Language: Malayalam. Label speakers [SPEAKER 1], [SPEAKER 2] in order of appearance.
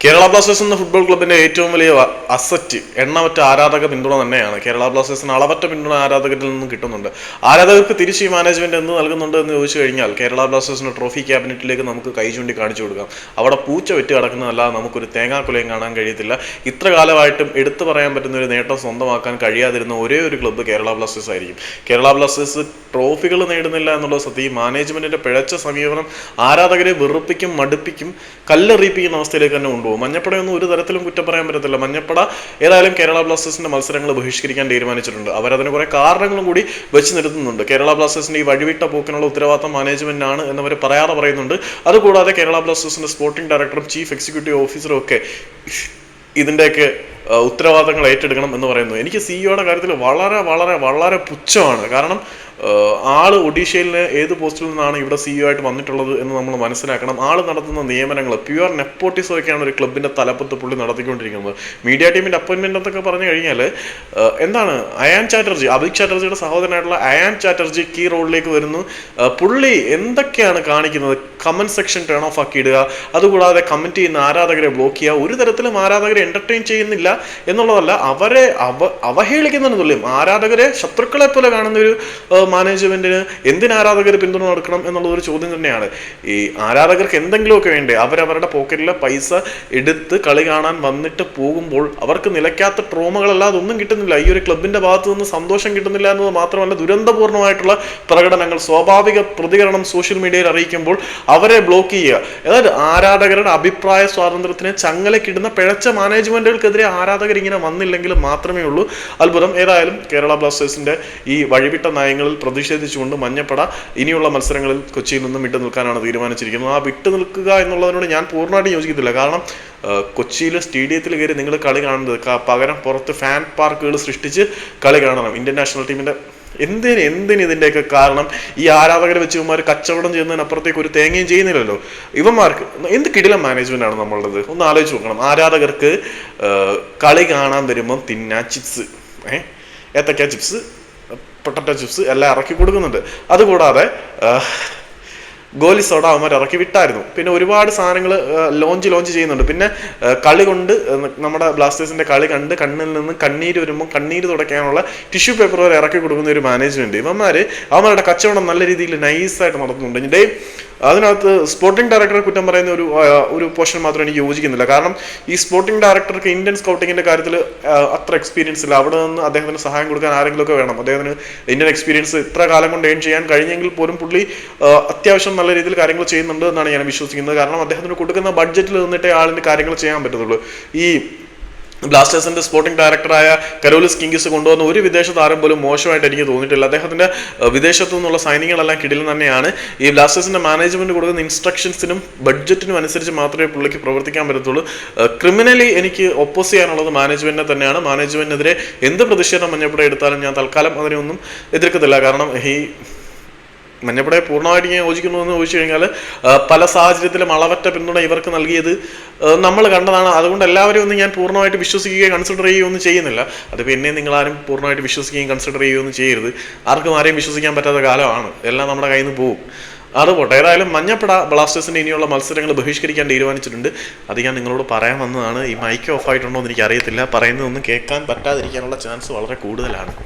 [SPEAKER 1] കേരള ബ്ലാസ്റ്റേഴ്സ് എന്ന ഫുട്ബോൾ ക്ലബിന്റെ ഏറ്റവും വലിയ അസറ്റ് എണ്ണമറ്റ ആരാധക പിന്തുണ തന്നെയാണ്. കേരള ബ്ലാസ്റ്റേഴ്സിന് അളവറ്റ പിന്തുണ ആരാധകരിൽ നിന്നും കിട്ടുന്നുണ്ട്. ആരാധകർക്ക് തിരിച്ച് ഈ മാനേജ്മെന്റ് എന്ത് നൽകുന്നുണ്ട് എന്ന് ചോദിച്ചു കഴിഞ്ഞാൽ കേരള ബ്ലാസ്റ്റേഴ്സിന്റെ ട്രോഫി ക്യാബിനറ്റിലേക്ക് നമുക്ക് കൈ ചൂണ്ടി കാണിച്ചു കൊടുക്കാം. അവിടെ പൂച്ച വെറ്റ് കിടക്കുന്നതല്ലാതെ നമുക്കൊരു തേങ്ങാക്കുലയും കാണാൻ കഴിയത്തില്ല. ഇത്ര കാലമായിട്ടും എടുത്തു പറയാൻ പറ്റുന്ന ഒരു നേട്ടം സ്വന്തമാക്കാൻ കഴിയാതിരുന്ന ഒരേ ഒരു ക്ലബ്ബ് കേരള ബ്ലാസ്റ്റേഴ്സ് ആയിരിക്കും. കേരള ബ്ലാസ്റ്റേഴ്സ് ട്രോഫികൾ നേടുന്നില്ല എന്നുള്ള സത്യം മാനേജ്മെന്റിന്റെ പിഴച്ച സമീപനം ആരാധകരെ വെറുപ്പിക്കും, മടുപ്പിക്കും, കല്ലെറിയിപ്പിക്കുന്ന അവസ്ഥയിലേക്ക് തന്നെ കൊണ്ടുപോകും. മഞ്ഞപ്പടയൊന്നും ഒരു തരത്തിലും കുറ്റം പറയാൻ പറ്റത്തില്ല. മഞ്ഞപ്പട ഏതായാലും കേരള ബ്ലാസ്റ്റേഴ്സിന്റെ മത്സരങ്ങൾ ബഹിഷ്കരിക്കാൻ തീരുമാനിച്ചിട്ടുണ്ട്. അവരതിന് കുറെ കാരണങ്ങളും കൂടി വെച്ച് നിർത്തുന്നുണ്ട്. കേരള ബ്ലാസ്റ്റേഴ്സിന്റെ ഈ വഴിവിട്ട പോക്കിനുള്ള ഉത്തരവാദിത്തം മാനേജ്മെന്റിനാണ് എന്നവർ പറയാതെ പറയുന്നുണ്ട്. അതുകൂടാതെ കേരള ബ്ലാസ്റ്റേഴ്സിന്റെ സ്പോർട്ടിംഗ് ഡയറക്ടറും ചീഫ് എക്സിക്യൂട്ടീവ് ഓഫീസറും ഒക്കെ ഇതിൻ്റെയൊക്കെ ഉത്തരവാദിത്തങ്ങൾ ഏറ്റെടുക്കണം എന്ന് പറയുന്നു. എനിക്ക് സിഇഒയുടെ കാര്യത്തിൽ വളരെ വളരെ വളരെ പുച്ഛമാണ്. കാരണം ആള് ഒഡീഷയിൽ ഏത് പോസ്റ്റിൽ നിന്നാണ് ഇവിടെ സിഇഒ ആയിട്ട് വന്നിട്ടുള്ളത് എന്ന് നമ്മൾ മനസ്സിലാക്കണം. ആള് നടത്തുന്ന നിയമനങ്ങൾ പ്യുവർ നെപ്പോട്ടിസം ഒക്കെയാണ് ഒരു ക്ലബിന്റെ തലപ്പത്ത് പുള്ളി നടത്തിക്കൊണ്ടിരിക്കുന്നത്. മീഡിയ ടീമിന്റെ അപ്പോയിന്റ്മെന്റ് എന്നൊക്കെ പറഞ്ഞു കഴിഞ്ഞാൽ എന്താണ്, അയാൻ ചാറ്റർജി, അഭിക് ചാറ്റർജിയുടെ സഹോദരനായിട്ടുള്ള അയാൻ ചാറ്റർജി കീ റോളിലേക്ക് വരുന്നു. പുള്ളി എന്തൊക്കെയാണ് കാണിക്കുന്നത്? കമന്റ് സെക്ഷൻ ടേൺ ഓഫ് ആക്കി ഇടുക, അതുകൂടാതെ കമന്റ് ചെയ്യുന്ന ആരാധകരെ ബ്ലോക്ക് ചെയ്യുക. ഒരു തരത്തിലും ആരാധകരെ എന്റർടൈൻ ചെയ്യുന്നില്ല എന്നുള്ളതല്ല, അവരെ അവഹേളിക്കുന്നതിന് തുല്യം ആരാധകരെ ശത്രുക്കളെ പോലെ കാണുന്ന ഒരു മാനേജ്മെന്റിന് എന്തിന് ആരാധകർ പിന്തുണ കൊടുക്കണം എന്നുള്ളത് ഒരു ചോദ്യം തന്നെയാണ്. ഈ ആരാധകർക്ക് എന്തെങ്കിലുമൊക്കെ വേണ്ടേ? അവരവരുടെ പോക്കറ്റിലെ പൈസ എടുത്ത് കളി കാണാൻ വന്നിട്ട് പോകുമ്പോൾ അവർക്ക് നിലയ്ക്കാത്ത ട്രോമകളല്ലാതെ ഒന്നും കിട്ടുന്നില്ല. ഈ ഒരു ക്ലബിന്റെ ഭാഗത്തു നിന്ന് സന്തോഷം കിട്ടുന്നില്ല എന്നത് മാത്രമല്ല, ദുരന്തപൂർണമായിട്ടുള്ള പ്രകടനങ്ങൾ, സ്വാഭാവിക പ്രതികരണം സോഷ്യൽ മീഡിയയിൽ അറിയിക്കുമ്പോൾ അവരെ ബ്ലോക്ക് ചെയ്യുക. അതായത് ആരാധകരുടെ അഭിപ്രായ സ്വാതന്ത്ര്യത്തിന് ചങ്ങലക്കിടുന്ന പിഴച്ച മാനേജ്മെന്റുകൾക്കെതിരെ ആരാധകർ ഇങ്ങനെ വന്നില്ലെങ്കിൽ മാത്രമേ ഉള്ളൂ അത്ഭുതം. ഏതായാലും കേരള ബ്ലാസ്റ്റേഴ്സിന്റെ ഈ വഴിവിട്ട നയങ്ങളിൽ പ്രതിഷേധിച്ചുകൊണ്ട് മഞ്ഞപ്പട ഇനിയുള്ള മത്സരങ്ങളിൽ കൊച്ചിയിൽ നിന്നും വിട്ടു നിൽക്കാനാണ് തീരുമാനിച്ചിരിക്കുന്നത്. ആ വിട്ടു നിൽക്കുക എന്നുള്ളതിനോട് ഞാൻ പൂർണ്ണമായിട്ടും യോജിക്കത്തില്ല. കാരണം കൊച്ചിയിൽ സ്റ്റേഡിയത്തിൽ കയറി നിങ്ങൾ കളി കാണുന്നത് പകരം പുറത്ത് ഫാൻ പാർക്കുകൾ സൃഷ്ടിച്ച് കളി കാണണം. ഇന്ത്യൻ നാഷണൽ ടീമിന്റെ എന്തിന് ഇതിൻ്റെയൊക്കെ കാരണം ഈ ആരാധകരെ വെച്ച് ഇവന്മാർ കച്ചവടം ചെയ്യുന്നതിനപ്പുറത്തേക്ക് ഒരു തേങ്ങയും ചെയ്യുന്നില്ലല്ലോ. ഇവന്മാർക്ക് എന്ത് കിടിലം മാനേജ്മെന്റ് ആണ് നമ്മളുള്ളത്, ഒന്ന് ആലോചിച്ച് നോക്കണം. ആരാധകർക്ക് കളി കാണാൻ വരുമ്പം തിന്നാൻ ചിപ്സ്, ഏത്തക്ക ചിപ്സ്, പൊട്ടറ്റോ ചിപ്സ് എല്ലാം ഇറക്കി കൊടുക്കുന്നുണ്ട്. അതുകൂടാതെ ഗോലി സോഡ അവന്മാർ ഇറക്കി വിട്ടായിരുന്നു. പിന്നെ ഒരുപാട് സാധനങ്ങൾ ലോഞ്ച് ചെയ്യുന്നുണ്ട്. പിന്നെ കളി കൊണ്ട് നമ്മുടെ ബ്ലാസ്റ്റേഴ്സിന്റെ കളി കണ്ട് കണ്ണിൽ നിന്ന് കണ്ണീര് വരുമ്പോൾ കണ്ണീര് തുടയ്ക്കാനുള്ള ടിഷ്യൂ പേപ്പർ വരെ ഇറക്കി കൊടുക്കുന്ന ഒരു മാനേജ്മെന്റ്. അവന്മാരുടെ കച്ചവടം നല്ല രീതിയിൽ നൈസായിട്ട് നടത്തുന്നുണ്ട്. ഇതിൻ്റെ അതിനകത്ത് സ്പോർട്ടിംഗ് ഡയറക്ടറെ കുറ്റം പറയുന്ന ഒരു പോർഷൻ മാത്രം എനിക്ക് യോജിക്കുന്നില്ല. കാരണം ഈ സ്പോർട്ടിംഗ് ഡയറക്ടർക്ക് ഇന്ത്യൻ സ്കൗട്ടിങ്ങിന്റെ കാര്യത്തിൽ അത്ര എക്സ്പീരിയൻസ് ഇല്ല. അവിടെ നിന്ന് അദ്ദേഹത്തിന് സഹായം കൊടുക്കാൻ ആരെങ്കിലുമൊക്കെ വേണം. അദ്ദേഹത്തിന് ഇന്ത്യൻ എക്സ്പീരിയൻസ് ഇത്ര കാലം കൊണ്ട് ഏൺ ചെയ്യാൻ കഴിഞ്ഞെങ്കിൽ പോലും പുള്ളി അത്യാവശ്യം നല്ല രീതിയിൽ കാര്യങ്ങൾ ചെയ്യുന്നുണ്ട് എന്നാണ് ഞാൻ വിശ്വസിക്കുന്നത്. കാരണം അദ്ദേഹത്തിന് കൊടുക്കുന്ന ബഡ്ജറ്റിൽ നിന്നിട്ടേ ആളിന് കാര്യങ്ങൾ ചെയ്യാൻ പറ്റത്തുള്ളൂ. ഈ ബ്ലാസ്റ്റേഴ്സിന്റെ സ്പോർട്ടിംഗ് ഡയറക്ടറായ കരോലിസ് കിങ്കിസ് കൊണ്ടുവന്ന ഒരു വിദേശ താരം പോലും മോശമായിട്ട് എനിക്ക് തോന്നിയിട്ടില്ല. അദ്ദേഹത്തിന്റെ വിദേശത്തു നിന്നുള്ള സൈനികളെല്ലാം കിടിലം തന്നെയാണ്. ഈ ബ്ലാസ്റ്റേഴ്സിന്റെ മാനേജ്മെന്റ് കൊടുക്കുന്ന ഇൻസ്ട്രക്ഷൻസിനും ബഡ്ജറ്റിനും അനുസരിച്ച് മാത്രമേ പുള്ളിക്ക് പ്രവർത്തിക്കാൻ പറ്റത്തുള്ളൂ. ക്രിമിനലി എനിക്ക് ഒപ്പോസ് ചെയ്യാനുള്ളത് മാനേജ്മെന്റിനെ തന്നെയാണ്. മാനേജ്മെന്റിനെതിരെ എന്ത് പ്രതിഷേധം മഞ്ഞപ്പട എടുത്താലും ഞാൻ തൽക്കാലം അതിനെയൊന്നും എതിർക്കത്തില്ല. കാരണം ഈ മഞ്ഞപ്പടയെ പൂർണ്ണമായിട്ട് ഞാൻ യോജിക്കുന്നു എന്ന് ചോദിച്ചു കഴിഞ്ഞാൽ പല സാഹചര്യത്തിലും അളവറ്റ പിന്തുണ ഇവർക്ക് നൽകിയത് നമ്മൾ കണ്ടതാണ്. അതുകൊണ്ട് എല്ലാവരും ഒന്നും ഞാൻ പൂർണ്ണമായിട്ട് വിശ്വസിക്കുകയും കൺസിഡർ ചെയ്യുകയൊന്നും ചെയ്യുന്നില്ല. അത് പിന്നെ നിങ്ങളാരും പൂർണ്ണമായിട്ട് വിശ്വസിക്കുകയും കൺസിഡർ ചെയ്യുകയൊന്നും ചെയ്യരുത്. ആരെയും വിശ്വസിക്കാൻ പറ്റാത്ത കാലമാണ്. എല്ലാം നമ്മുടെ കയ്യിൽ നിന്ന് പോകും. അതുപോട്ടെ. ഏതായാലും മഞ്ഞപ്പട ബ്ലാസ്റ്റേഴ്സിന്റെ ഇനിയുള്ള മത്സരങ്ങൾ ബഹിഷ്കരിക്കാൻ തീരുമാനിച്ചിട്ടുണ്ട്. അത് ഞാൻ നിങ്ങളോട് പറയാൻ വന്നതാണ്. ഈ മൈക്ക് ഓഫ് ആയിട്ടുണ്ടോ എന്ന് എനിക്ക് അറിയത്തില്ല. പറയുന്നതൊന്നും കേൾക്കാൻ പറ്റാതിരിക്കാനുള്ള ചാൻസ് വളരെ കൂടുതലാണ്.